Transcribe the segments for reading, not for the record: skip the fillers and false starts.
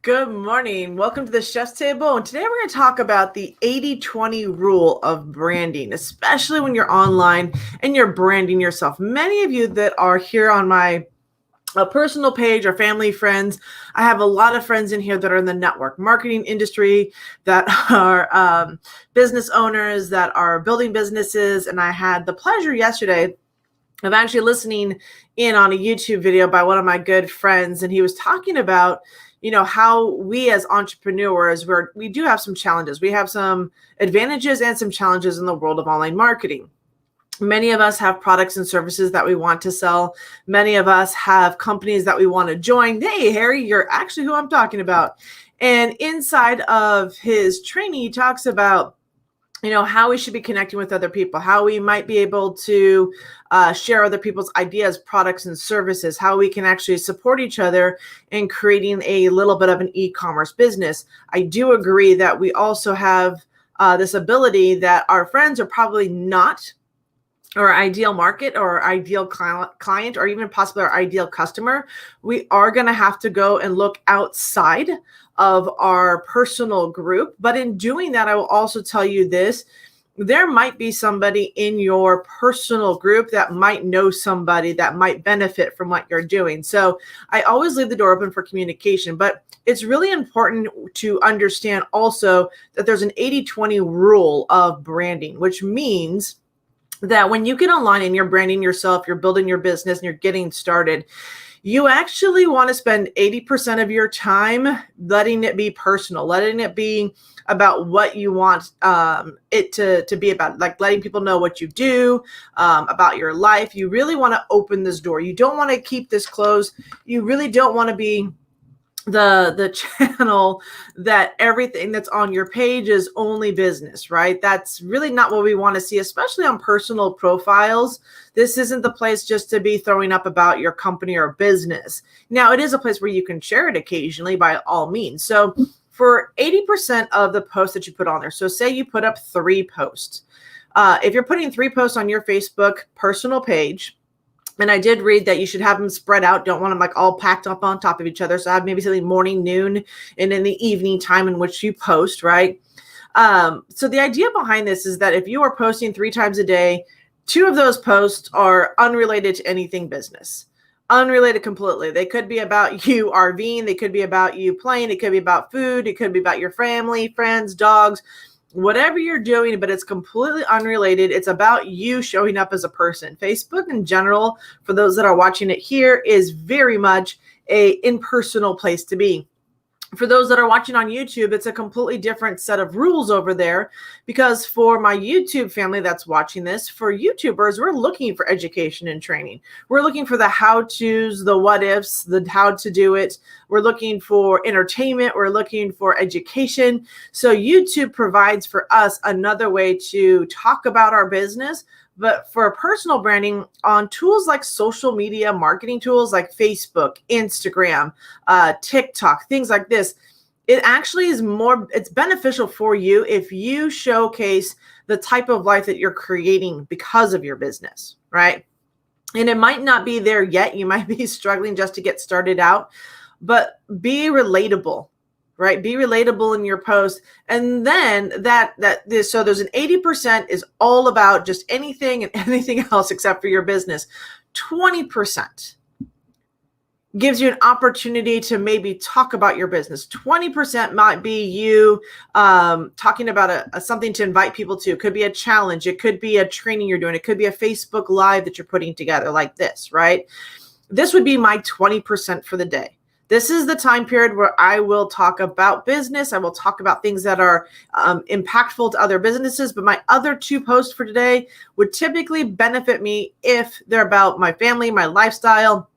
Good morning. Welcome to the Chef's Table. And today we're going to talk about the 80-20 rule of branding, especially when you're online and you're branding yourself. Many of you that are here on my personal page or family friends, I have a lot of friends in here that are in the network marketing industry, that are business owners, that are building businesses. And I had the pleasure yesterday of actually listening in on a YouTube video by one of my good friends. And he was talking about how we as entrepreneurs, we do have some challenges. We have some advantages and some challenges in the world of online marketing. Many of us have products and services that we want to sell. Many of us have companies that we want to join. Hey, Harry, you're actually who I'm talking about. And inside of his training, he talks about how we should be connecting with other people, how we might be able to share other people's ideas, products, and services, how we can actually support each other in creating a little bit of an e-commerce business. I do agree that we also have this ability that our friends are probably not our ideal market or our ideal client or even possibly our ideal customer. We are going to have to go and look outside of our personal group. But in doing that, I will also tell you this. There might be somebody in your personal group that might know somebody that might benefit from what you're doing. So I always leave the door open for communication, but it's really important to understand also that there's an 80-20 rule of branding, which means that when you get online and you're branding yourself, you're building your business and you're getting started, you actually want to spend 80% of your time letting it be personal, letting it be about what you want it to be about, like letting people know what you do, about your life. You really want to open this door. You don't want to keep this closed. You really don't want to be the channel that everything that's on your page is only business, right? That's really not what we want to see, especially on personal profiles. This isn't the place just to be throwing up about your company or business. Now, it is a place where you can share it occasionally by all means. So for 80% of the posts that you put on there, so say you put up 3 posts. If you're putting 3 posts on your Facebook personal page, and I did read that you should have them spread out. Don't want them like all packed up on top of each other. So I have maybe something morning, noon, and in the evening time in which you post, right? So the idea behind this is that if you are posting 3 times a day, 2 of those posts are unrelated to anything business. Unrelated completely. They could be about you RVing. They could be about you playing. It could be about food. It could be about your family, friends, dogs, whatever you're doing, but it's completely unrelated. It's about you showing up as a person. Facebook in general, for those that are watching it here, is very much a impersonal place to be. For those that are watching on YouTube, it's a completely different set of rules over there, because for my YouTube family that's watching this, for YouTubers, we're looking for education and training. We're looking for the how-tos, the what-ifs, the how to do it. We're looking for entertainment. We're looking for education. So YouTube provides for us another way to talk about our business. But for personal branding, on tools like social media marketing tools like Facebook, Instagram, TikTok, things like this, it actually is it's beneficial for you if you showcase the type of life that you're creating because of your business, right? And it might not be there yet. You might be struggling just to get started out, but be relatable. Right? Be relatable in your post. And then so there's an 80% is all about just anything and anything else except for your business. 20% gives you an opportunity to maybe talk about your business. 20% might be you talking about something to invite people to. It could be a challenge. It could be a training you're doing. It could be a Facebook Live that you're putting together like this, right? This would be my 20% for the day. This is the time period where I will talk about business. I will talk about things that are impactful to other businesses. But my other 2 posts for today would typically benefit me if they're about my family, my lifestyle,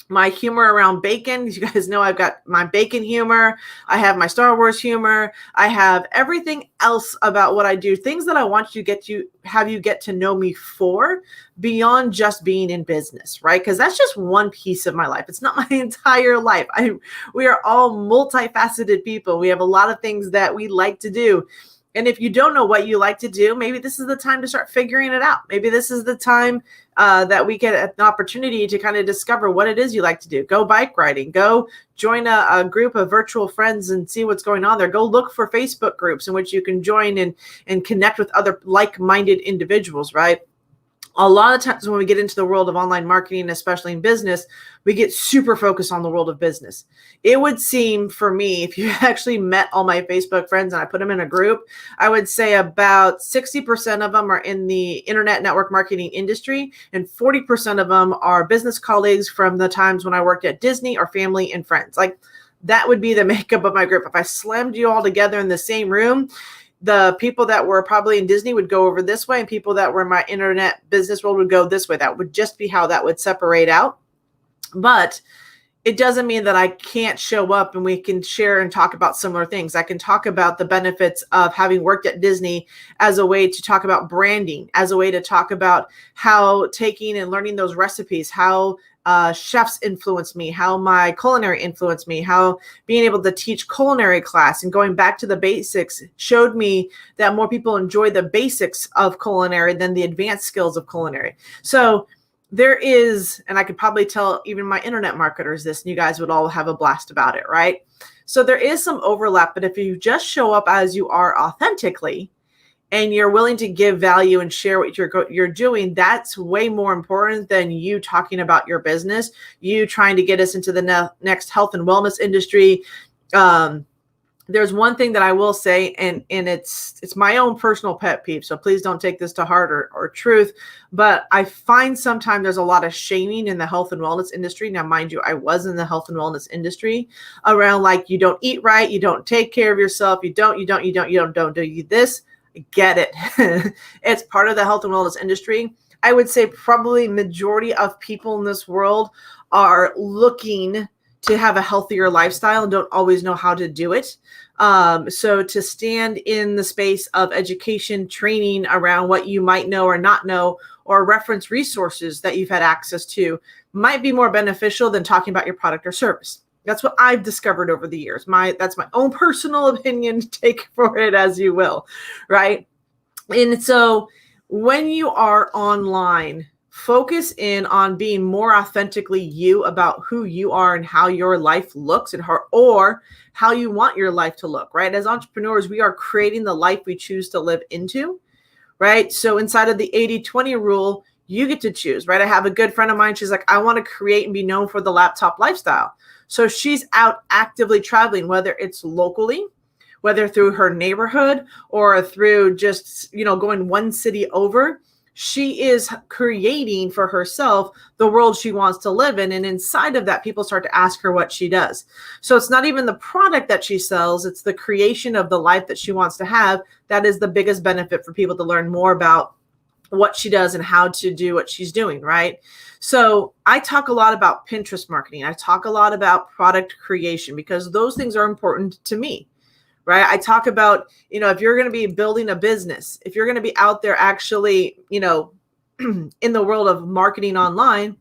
my humor around bacon. You guys know I've got my bacon humor. I have my Star Wars humor. I have everything else about what I do, things that I want you to have you get to know me for beyond just being in business, right? Because that's just one piece of my life. It's not my entire life. We are all multifaceted people. We have a lot of things that we like to do. And if you don't know what you like to do, maybe this is the time to start figuring it out. Maybe this is the time that we get an opportunity to kind of discover what it is you like to do. Go bike riding, go join a group of virtual friends and see what's going on there. Go look for Facebook groups in which you can join and connect with other like-minded individuals, right? A lot of times when we get into the world of online marketing, especially in business, we get super focused on the world of business. It would seem for me, if you actually met all my Facebook friends and I put them in a group, I would say about 60% of them are in the internet network marketing industry, and 40% of them are business colleagues from the times when I worked at Disney or family and friends. Like, that would be the makeup of my group. If I slammed you all together in the same room, the people that were probably in Disney would go over this way, and people that were in my internet business world would go this way. That would just be how that would separate out. But it doesn't mean that I can't show up and we can share and talk about similar things. I can talk about the benefits of having worked at Disney as a way to talk about branding, as a way to talk about how taking and learning those recipes, how chefs influenced me, how my culinary influenced me, how being able to teach culinary class and going back to the basics showed me that more people enjoy the basics of culinary than the advanced skills of culinary. So there is, and I could probably tell even my internet marketers this, and you guys would all have a blast about it, right? So there is some overlap, but if you just show up as you are authentically, and you're willing to give value and share what you're doing, that's way more important than you talking about your business, you trying to get us into the next health and wellness industry. There's one thing that I will say, and it's my own personal pet peeve, so please don't take this to heart or truth, but I find sometimes there's a lot of shaming in the health and wellness industry. Now, mind you, I was in the health and wellness industry around like, you don't eat right, you don't take care of yourself, you don't do this. Get it. It's part of the health and wellness industry. I would say probably majority of people in this world are looking to have a healthier lifestyle and don't always know how to do it. So to stand in the space of education, training around what you might know or not know, or reference resources that you've had access to might be more beneficial than talking about your product or service. That's what I've discovered over the years. That's my own personal opinion. Take for it as you will, right? And so when you are online, focus in on being more authentically you about who you are and how your life looks or how you want your life to look, right? As entrepreneurs, we are creating the life we choose to live into, right? So inside of the 80-20 rule, you get to choose, right? I have a good friend of mine. She's like, I want to create and be known for the laptop lifestyle. So she's out actively traveling, whether it's locally, whether through her neighborhood or through just, going one city over. She is creating for herself the world she wants to live in. And inside of that, people start to ask her what she does. So it's not even the product that she sells. It's the creation of the life that she wants to have. That is the biggest benefit for people to learn more about what she does and how to do what she's doing, right? So I talk a lot about Pinterest marketing. I talk a lot about product creation because those things are important to me, right? I talk about, if you're going to be building a business, if you're going to be out there actually, in the world of marketing online.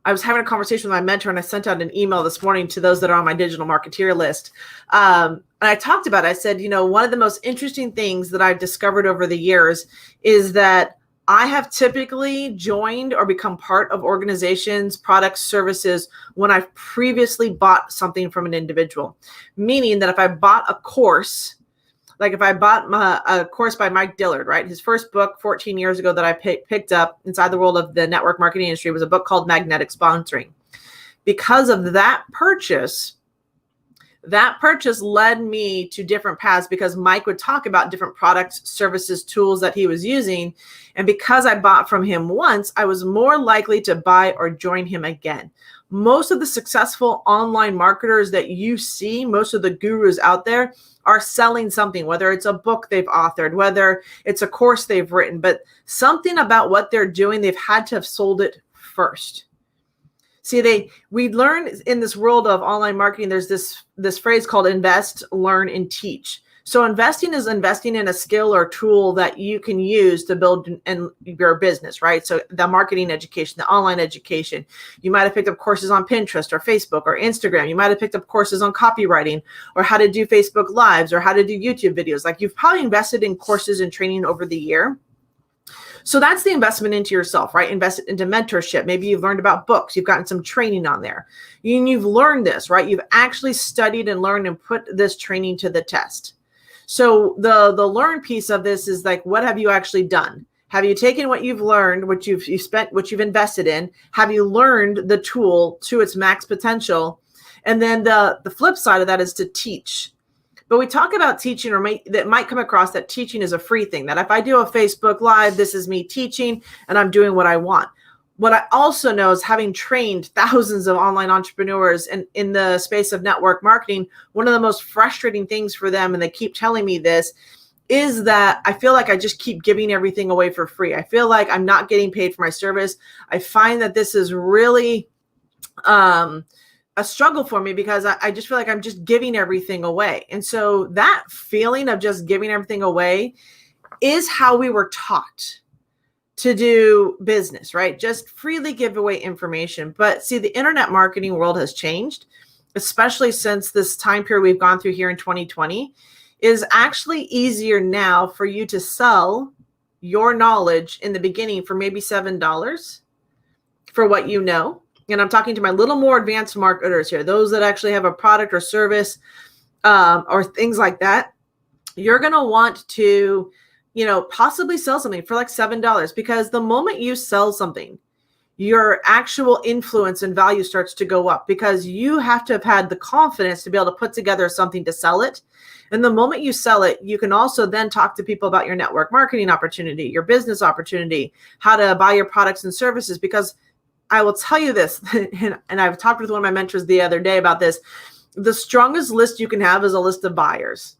I was having a conversation with my mentor and I sent out an email this morning to those that are on my digital marketeer list. And I talked about it. I said, one of the most interesting things that I've discovered over the years is that I have typically joined or become part of organizations, products, services when I've previously bought something from an individual. Meaning that if I bought a course, like if I bought a course by Mike Dillard, right? His first book 14 years ago that I picked up inside the world of the network marketing industry was a book called Magnetic Sponsoring. Because of that purchase led me to different paths because Mike would talk about different products, services, tools that he was using. And because I bought from him once, I was more likely to buy or join him again. Most of the successful online marketers that you see, most of the gurus out there are selling something, whether it's a book they've authored, whether it's a course they've written, but something about what they're doing, they've had to have sold it first. See, we learn in this world of online marketing, there's this phrase called invest, learn, and teach. So investing is investing in a skill or tool that you can use to build in your business, right? So the marketing education, the online education, you might have picked up courses on Pinterest or Facebook or Instagram. You might have picked up courses on copywriting or how to do Facebook Lives or how to do YouTube videos. Like you've probably invested in courses and training over the year. So that's the investment into yourself, right? Invest into mentorship. Maybe you've learned about books. You've gotten some training on there. You've learned this, right? You've actually studied and learned and put this training to the test. So the learn piece of this is like, what have you actually done? Have you taken what you've learned, what you've spent, what you've invested in? Have you learned the tool to its max potential? And then the flip side of that is to teach. But we talk about teaching, or that might come across that teaching is a free thing, that if I do a Facebook Live, this is me teaching and I'm doing what I want. What I also know is, having trained thousands of online entrepreneurs in the space of network marketing, one of the most frustrating things for them, and they keep telling me this, is that I feel like I just keep giving everything away for free. I feel like I'm not getting paid for my service. I find that this is really a struggle for me, because I just feel like I'm just giving everything away. And so that feeling of just giving everything away is how we were taught to do business, right? Just freely give away information. But see, the internet marketing world has changed, especially since this time period we've gone through here in 2020. Is actually easier now for you to sell your knowledge in the beginning for maybe $7 for what you know. And I'm talking to my little more advanced marketers here, those that actually have a product or service or things like that. You're going to want to, possibly sell something for like $7, because the moment you sell something, your actual influence and value starts to go up, because you have to have had the confidence to be able to put together something to sell it. And the moment you sell it, you can also then talk to people about your network marketing opportunity, your business opportunity, how to buy your products and services. Because I will tell you this, and I've talked with one of my mentors the other day about this, the strongest list you can have is a list of buyers.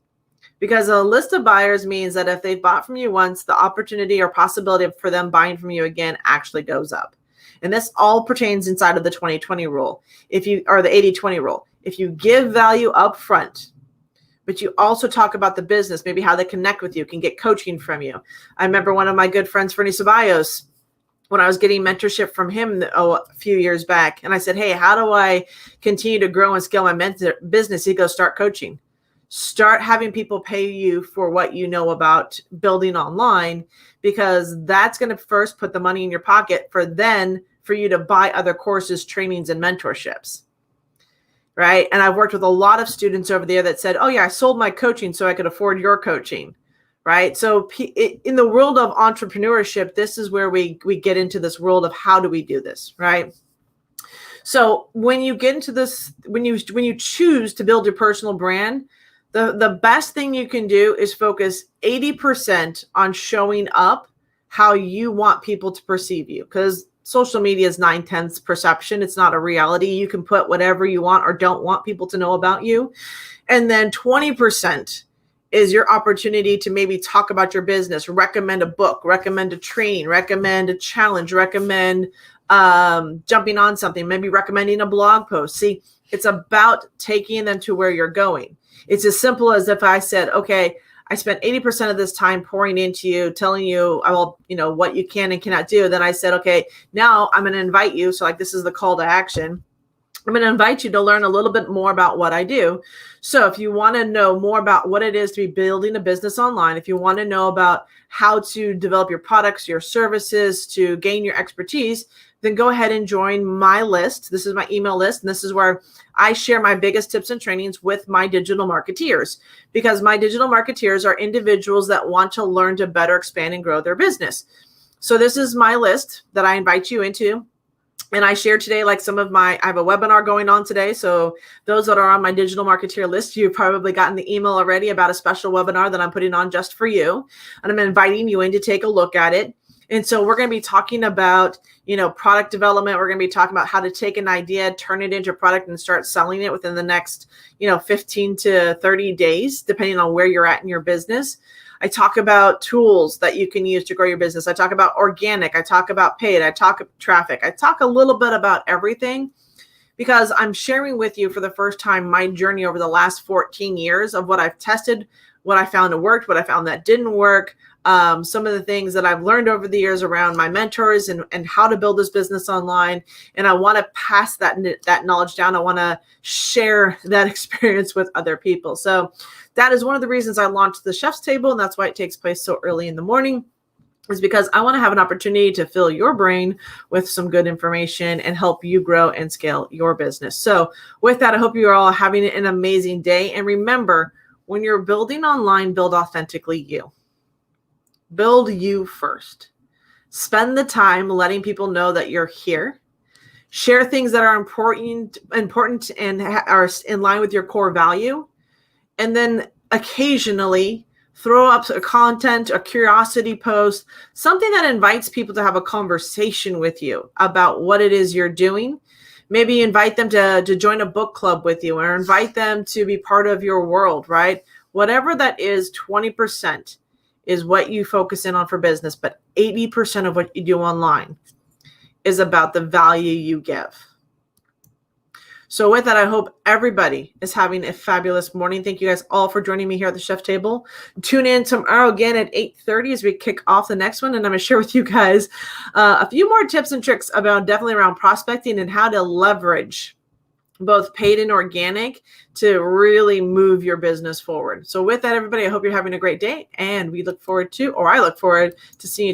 Because a list of buyers means that if they've bought from you once, the opportunity or possibility for them buying from you again actually goes up. And this all pertains inside of the 2020 rule, or the 80-20 rule. If you give value up front, but you also talk about the business, maybe how they connect with you, can get coaching from you. I remember one of my good friends, Fernie Ceballos, when I was getting mentorship from him a few years back, and I said, hey, how do I continue to grow and scale my business? He goes, start coaching. Start having people pay you for what you know about building online, because that's going to first put the money in your pocket for you to buy other courses, trainings, and mentorships. Right. And I've worked with a lot of students over there that said, oh yeah, I sold my coaching so I could afford your coaching. Right. So in the world of entrepreneurship, this is where we get into this world of how do we do this, right? So when you get into this, when you choose to build your personal brand, the best thing you can do is focus 80% on showing up how you want people to perceive you, because social media is 9/10 perception. It's not a reality. You can put whatever you want or don't want people to know about you. And then 20% is your opportunity to maybe talk about your business, recommend a book, recommend a training, recommend a challenge, recommend jumping on something, maybe recommending a blog post. See, it's about taking them to where you're going. It's as simple as if I said, okay, I spent 80% of this time pouring into you, telling you, what you can and cannot do. Then I said, okay, now I'm going to invite you. So like, this is the call to action. I'm going to invite you to learn a little bit more about what I do. So if you want to know more about what it is to be building a business online, if you want to know about how to develop your products, your services, to gain your expertise, then go ahead and join my list. This is my email list, and this is where I share my biggest tips and trainings with my digital marketeers, because my digital marketeers are individuals that want to learn to better expand and grow their business. So this is my list that I invite you into. And I shared today, like I have a webinar going on today. So those that are on my digital marketeer list, you've probably gotten the email already about a special webinar that I'm putting on just for you. And I'm inviting you in to take a look at it. And so we're going to be talking about, product development. We're going to be talking about how to take an idea, turn it into a product, and start selling it within the next, 15 to 30 days, depending on where you're at in your business. I talk about tools that you can use to grow your business. I talk about organic. I talk about paid. I talk traffic. I talk a little bit about everything, because I'm sharing with you for the first time my journey over the last 14 years of what I've tested, what I found that worked, what I found that didn't work, some of the things that I've learned over the years around my mentors and how to build this business online. And I want to pass that knowledge down. I want to share that experience with other people. So that is one of the reasons I launched the Chef's Table, and that's why it takes place so early in the morning, is because I want to have an opportunity to fill your brain with some good information and help you grow and scale your business. So with that, I hope you are all having an amazing day. And remember, when you're building online, build authentically you. Build you first. Spend the time letting people know that you're here. Share things that are important and are in line with your core value. And then occasionally throw up a content, a curiosity post, something that invites people to have a conversation with you about what it is you're doing. Maybe invite them to join a book club with you, or invite them to be part of your world, right? Whatever that is, 20% is what you focus in on for business, but 80% of what you do online is about the value you give. So with that, I hope everybody is having a fabulous morning. Thank you guys all for joining me here at the Chef Table. Tune in tomorrow again at 8:30 as we kick off the next one. And I'm going to share with you guys a few more tips and tricks about definitely around prospecting and how to leverage both paid and organic to really move your business forward. So with that, everybody, I hope you're having a great day, and I look forward to seeing you tomorrow.